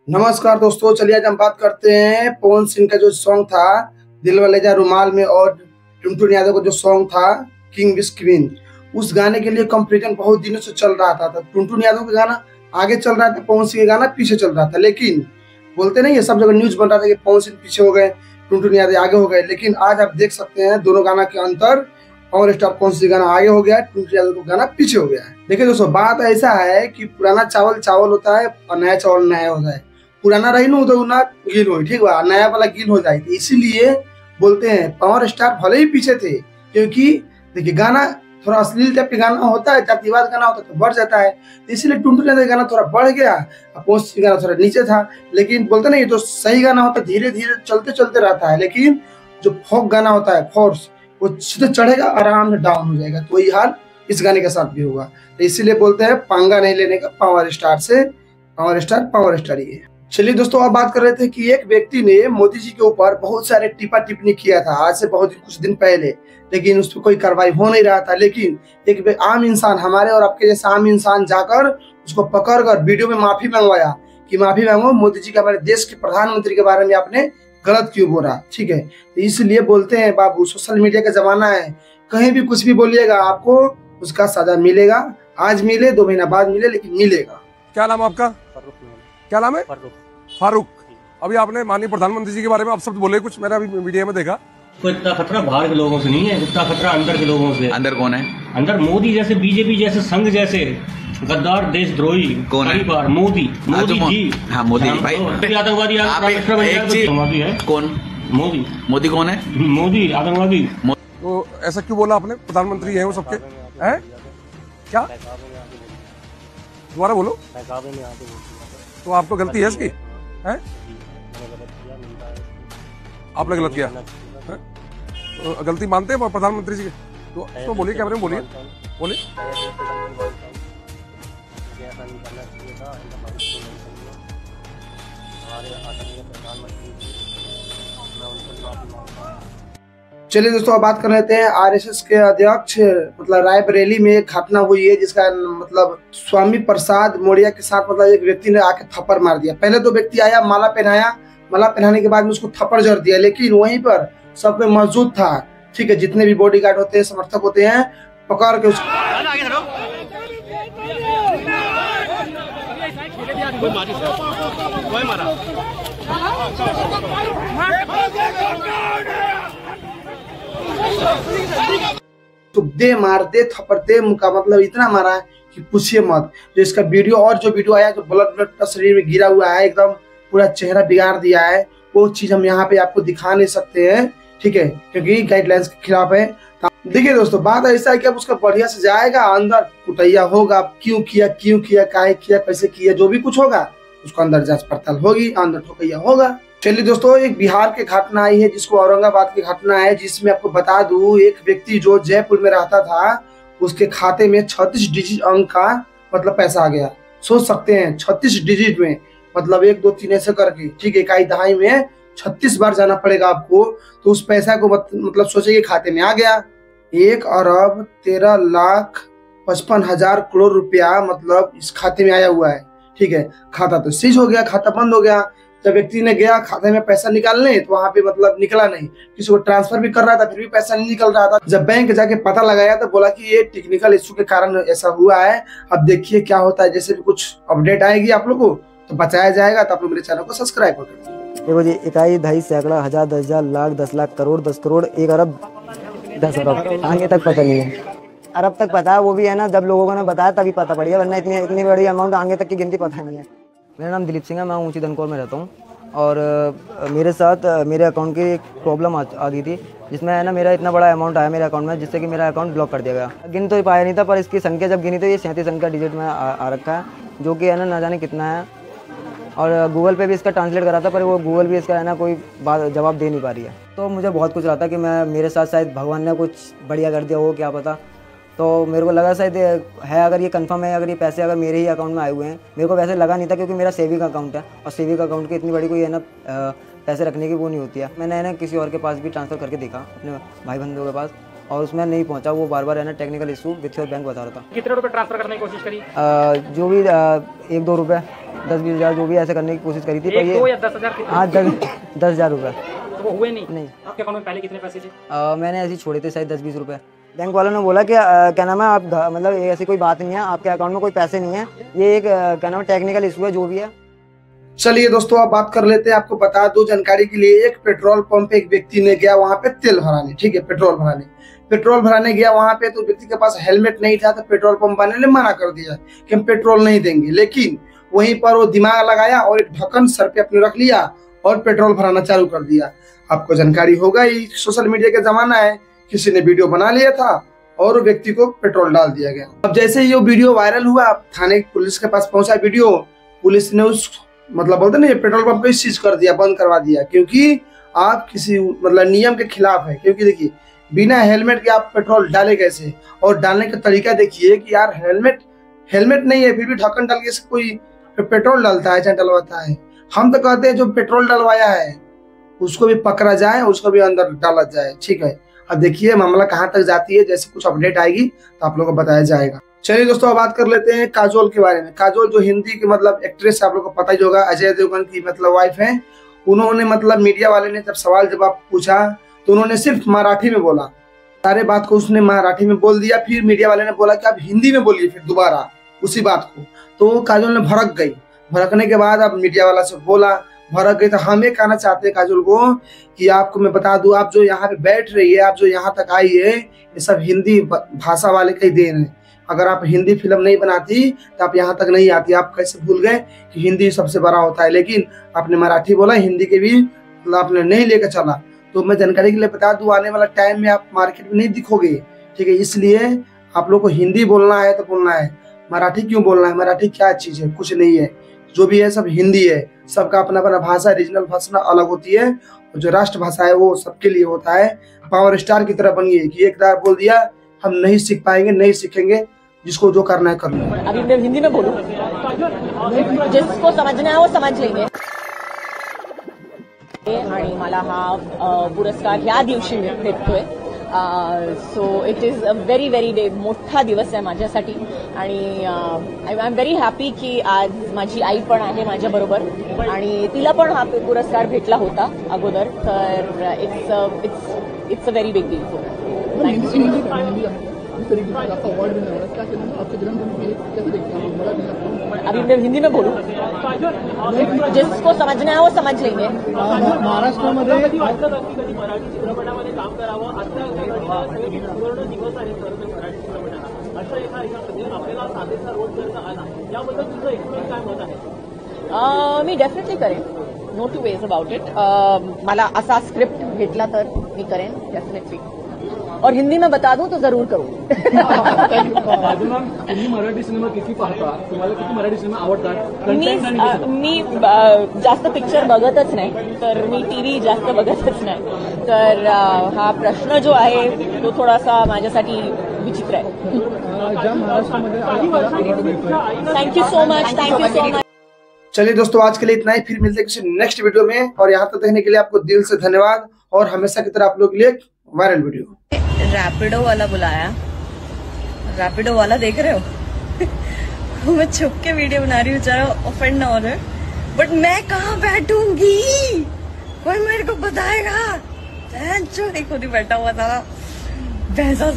नमस्कार दोस्तों, चलिए आज हम बात करते हैं पवन सिंह का जो सॉन्ग था दिल वाले जा रुमाल में और टुनटुन यादव का जो सॉन्ग था किंग विस क्वीन। उस गाने के लिए कंपैरिजन बहुत दिनों से चल रहा था। टुनटुन यादव का गाना आगे चल रहा था, पवन सिंह का गाना पीछे चल रहा था। लेकिन बोलते नहीं है, सब जगह न्यूज बन रहा था कि पवन सिंह पीछे हो गए, टुनटुन यादव आगे हो गए। लेकिन आज आप देख सकते हैं दोनों गाना के अंतर। पावर स्टार पवन सिंह गाना आगे हो गया है, टुनटुन यादव का गाना पीछे हो गया है। देखिए दोस्तों, बात ऐसा है कि पुराना चावल चावल होता है और नया चावल नया होता है। पुराना रही ना तो ना गिल हो, ठीक बा, नया वाला गिल हो जाएगी। इसीलिए बोलते हैं पावर स्टार भले ही पीछे थे, क्योंकि देखिए गाना थोड़ा अश्लील टाइप का गाना होता है, जातिवाद गाना होता है तो बढ़ जाता है। इसीलिए टुनटुन यादव गाना थोड़ा बढ़ गया, पवन सिंह गाना थोड़ा नीचे था। लेकिन बोलते नहीं, तो सही गाना होता है धीरे धीरे चलते चलते रहता है। लेकिन जो फोक गाना होता है फोर्स, वो सीधे चढ़ेगा आराम से डाउन हो जाएगा। तो वही हाल इस गाने के साथ भी होगा। तो इसीलिए बोलते हैं पंगा नहीं लेने का पावर स्टार से। पावर स्टार ही है। चलिए दोस्तों, अब बात कर रहे थे कि एक व्यक्ति ने मोदी जी के ऊपर बहुत सारे टिप्पा टिप्पणी किया था आज से कुछ दिन पहले, लेकिन उस पर कोई कार्रवाई हो नहीं रहा था। लेकिन एक आम इंसान, हमारे और आपके जैसा आम इंसान जाकर उसको पकड़कर वीडियो में माफी मंगवाया कि माफी मांगो, मोदी जी के, हमारे देश के प्रधानमंत्री के बारे में आपने गलत क्यों बोला। ठीक है, तो इसलिए बोलते हैं बाबू, सोशल मीडिया का जमाना है, कहीं भी कुछ भी बोलिएगा आपको उसका सजा मिलेगा। आज मिले, 2 महीना बाद मिले, लेकिन मिलेगा। क्या नाम आपका? क्या नाम है? फारूक। अभी आपने माननीय प्रधानमंत्री जी के बारे में आप शब्द बोले कुछ, मैंने अभी मीडिया में देखा। तो इतना खतरा बाहर के लोगों से नहीं है, इतना खतरा अंदर के लोगों से। अंदर कौन है? अंदर मोदी जैसे, बीजेपी जैसे, संघ जैसे गद्दार देशद्रोही कौन है? बार मोदी जी। हाँ, मोदी भाई आतंकवादी है। कौन? मोदी कौन है? मोदी आतंकवादी। तो ऐसा क्यों बोला आपने? प्रधानमंत्री है वो सबके, हैं? क्या दोबारा बोलो। तो आपको गलती है इसकी, हैं? आपने गलत किया है? तो गलती मानते हैं प्रधानमंत्री जी की? तो बोलिए, कैमरे में बोलिए, बोलिए। चलिए दोस्तों, अब बात कर लेते हैं आरएसएस के अध्यक्ष, मतलब रायबरेली में एक घटना हुई है जिसका मतलब स्वामी प्रसाद मौर्य के साथ मतलब एक व्यक्ति ने आके थप्पड़ मार दिया। पहले तो व्यक्ति आया, माला पहनाया, माला पहनाने के बाद में उसको थप्पड़ जड़ दिया। लेकिन वहीं पर सब पे मौजूद था, ठीक है, जितने भी बॉडीगार्ड होते हैं, समर्थक होते हैं, पकड़ के उसको तो दे मार दे थप्पड़ दे मुका, मतलब इतना मारा है कि पूछिए मत। जो इसका वीडियो और जो वीडियो आया, जो ब्लड शरीर में गिरा हुआ है, एकदम पूरा चेहरा बिगाड़ दिया है, वो चीज हम यहाँ पे आपको दिखा नहीं सकते हैं, ठीक है, क्योंकि गाइडलाइंस के खिलाफ है। देखिए दोस्तों, बात ऐसा है कि अब उसका बढ़िया से जाएगा, अंदर कुटैया होगा, क्यों किया, काहे किया, कैसे किया, जो भी कुछ होगा उसको अंदर जांच पड़ताल होगी, अंदर ठोकैया होगा। चलिए दोस्तों, एक बिहार की घटना आई है जिसको औरंगाबाद की घटना है, जिसमें आपको बता दूं, एक व्यक्ति जो जयपुर में रहता था, उसके खाते में 36 डिजिट अंक का मतलब पैसा आ गया। सोच सकते हैं 36 डिजिट में, मतलब 1 2 3 ऐसे करके, ठीक है, इकाई दहाई में 36 बार जाना पड़ेगा आपको। तो उस पैसा को मतलब सोचिए खाते में आ गया 1,13,55,000 करोड़ रुपया, मतलब इस खाते में आया हुआ है। ठीक है, खाता तो सीज हो गया, खाता बंद हो गया। जब व्यक्ति ने गया खाते में पैसा निकालने, तो वहां पे मतलब निकला नहीं, किसी को ट्रांसफर भी कर रहा था फिर भी पैसा नहीं निकल रहा था। जब बैंक जाके पता लगाया तो बोला कि ये टेक्निकल इश्यू के कारण ऐसा हुआ है। अब देखिए क्या होता है, जैसे भी कुछ अपडेट आएगी आप लोगों को तो बचाया जाएगा। तो आप लोग मेरे चैनल को सब्सक्राइब कर दीजिए। देखो जी, इकाई, दहाई, सैकड़ा, हजार, 10,000, लाख, 10 लाख, करोड़, 10 करोड़, 1 अरब, 10 अरब, आगे तक पता नहीं है। अरब तक पता है, वो भी है ना जब लोगों ने बताया तभी पता पड़ गया, वरना इतनी बड़ी अमाउंट आगे तक की गिनती पता नहीं है। मेरा नाम दिलीप सिंह है, मैं ऊंची धनकौर में रहता हूँ। और मेरे साथ मेरे अकाउंट की एक प्रॉब्लम आ गई थी, जिसमें है ना मेरा इतना बड़ा अमाउंट आया मेरे अकाउंट में, जिससे कि मेरा अकाउंट ब्लॉक कर दिया गया। गिन तो पाया नहीं था, पर इसकी संख्या जब गिनी तो ये 37 अंक का डिजिट में आ रखा है, जो कि है ना जाने कितना है। और गूगल पे भी इसका ट्रांसलेट करा था, पर वो गूगल भी इसका है ना कोई जवाब दे नहीं पा रही है। तो मुझे बहुत कुछ रहा था कि मेरे साथ शायद भगवान ने कुछ बढ़िया कर दिया हो, क्या पता। तो मेरे को लगा शायद है, अगर ये कंफर्म है, अगर ये पैसे अगर मेरे ही अकाउंट में आए हुए हैं। मेरे को वैसे लगा नहीं था, क्योंकि मेरा सेविंग अकाउंट है, और सेविंग अकाउंट की इतनी बड़ी कोई है ना पैसे रखने की वो नहीं होती है। मैंने ना किसी और के पास भी ट्रांसफ़र करके देखा, अपने भाई बंधुओं के पास, और उसमें नहीं पहुंचा। वो बार बार है ना technical issue with your bank बता रहा था। कितने रुपए ट्रांसफर करने की कोशिश करी? जो भी 1-2 रुपये, 10-20 हज़ार जो भी ऐसे करने की कोशिश करी थी। 1-2 या 10,000? हाँ 10,000 रुपये। तो वो हुए नहीं? नहीं। आपके अकाउंट में पहले कितने पैसे थे? मैंने ऐसे छोड़े थे शायद 10-20 रुपये। बैंक वालों ने बोला कि क्या नाम है आप मतलब ऐसी कोई बात नहीं है, आपके अकाउंट में कोई पैसे नहीं है, ये एक क्या नाम है टेक्निकल इशू है जो भी है। चलिए दोस्तों आप बात कर लेते हैं। आपको बता दो जानकारी के लिए, एक पेट्रोल पंप पे एक व्यक्ति ने गया वहां पे तेल भराने, ठीक है, पेट्रोल भराने गया वहां पे, तो व्यक्ति के पास हेलमेट नहीं था, तो पेट्रोल पंप वाले ने मना कर दिया कि हम पेट्रोल नहीं देंगे। लेकिन वहीं पर वो दिमाग लगाया और एक ढक्कन सर पे अपने रख लिया और पेट्रोल भराना चालू कर दिया। आपको जानकारी होगा ही, सोशल मीडिया का जमाना है, किसी ने वीडियो बना लिया था और व्यक्ति को पेट्रोल डाल दिया गया। अब जैसे ही ये वीडियो वायरल हुआ, थाने पुलिस के पास पहुंचा वीडियो, पुलिस ने उस मतलब बोलते ना पेट्रोल पंप को सीज कर दिया, बंद करवा दिया, क्योंकि आप किसी मतलब नियम के खिलाफ है। क्योंकि देखिए बिना हेलमेट के आप पेट्रोल डाले कैसे, और डालने का तरीका देखिए कि यार हेलमेट नहीं है फिर भी ढक्कन डाल के कोई पेट्रोल डालता है, चाहे डलवाता है। हम तो कहते हैं जो पेट्रोल डलवाया है उसको भी पकड़ा जाए, उसको भी अंदर डाला जाए, ठीक है। अब देखिए मामला कहाँ तक जाती है, जैसे कुछ अपडेट आएगी तो आप लोगों को बताया जाएगा। चलिए दोस्तों बात कर लेते हैं काजोल के बारे में। काजोल जो हिंदी की मतलब एक्ट्रेस आप लोग को पता ही होगा, अजय देवगन की मतलब वाइफ है। उन्होंने मतलब मीडिया वाले ने जब सवाल जवाब पूछा तो उन्होंने सिर्फ मराठी में बोला, सारे बात को उसने मराठी में बोल दिया। फिर मीडिया वाले ने बोला कि आप हिंदी में बोलिए फिर दोबारा उसी बात को, तो काजोल ने भड़क गई। भड़कने के बाद अब मीडिया वाला से बोला, भड़क गई। तो हम ये कहना चाहते हैं काजोल को कि आपको मैं बता दूं, आप जो यहाँ पे बैठ रही है, आप जो यहाँ तक आई है, ये सब हिंदी भाषा वाले का ही देन है। अगर आप हिंदी फिल्म नहीं बनाती तो आप यहाँ तक नहीं आती। आप कैसे भूल गए कि हिंदी सबसे बड़ा होता है, लेकिन आपने मराठी बोला, हिंदी के भी आपने नहीं लेकर चला। तो मैं जानकारी के लिए बता दूं, आने वाला टाइम में आप मार्केट में नहीं दिखोगे, ठीक है। इसलिए आप लोग को हिंदी बोलना है तो बोलना है, मराठी क्यों बोलना है? मराठी क्या चीज है? कुछ नहीं है, जो भी है सब हिंदी है। सबका अपना अपना भाषा, रीजनल भाषा अलग होती है, और जो राष्ट्र भाषा है वो सबके लिए होता है। पावर स्टार की तरह बन गई कि एक बार बोल दिया हम नहीं सीख पाएंगे, नहीं सीखेंगे, जिसको जो करना है कर लो। अभी मैं हिंदी में बोलूं, जिसको समझना है वो समझ लेंगे। आणि मला हा पुरस्कार ह्या दिवशी भेटतोय, so it is a very very मोठा दिवस आहे माझ्यासाठी। आणि आय एम व्हेरी हॅपी की आज माझी आई पण आहे माझ्या बरोबर, आणि तिला पण हा पुरस्कार भेटला होता अगोदर, तर it's a very big deal. अभी मैं हिंदी में बोलूं, जिसको समझना है वो समझ लेंगे। महाराष्ट्रामध्ये मी डेफिनेटली करेन, no two ways about it. मला असा स्क्रिप्ट भेटला तर मी करेन डेफिनेटली, और हिंदी में बता दूं तो जरूर करूं। तुम्ही मराठी सिनेमा किती पाहता? तुम्हाला किती मराठी सिनेमा आवडतात? मी जास्त पिक्चर बघतच नाही, तर मी टीव्ही जास्त बघतच नाही, तर हा प्रश्न जो आहे तो थोडासा माझ्यासाठी विचित्र आहे। Thank you so much. चलिए दोस्तों आज के लिए इतना ही, फिर मिलते हैं किसी नेक्स्ट वीडियो में। और यहाँ तक देखने के लिए आपको दिल से धन्यवाद, और हमेशा की तरह आप लोगों के लिए वायरल वीडियो। रैपिडो वाला बुलाया, रैपिडो वाला देख रहे हो? मैं छुप के वीडियो बना रही हूँ, बेचारा ऑफेंड ना हो रहा, बट मैं कहाँ बैठूंगी? कोई मेरे को बताएगा? जो खुद ही बैठा हुआ था भैंसा से।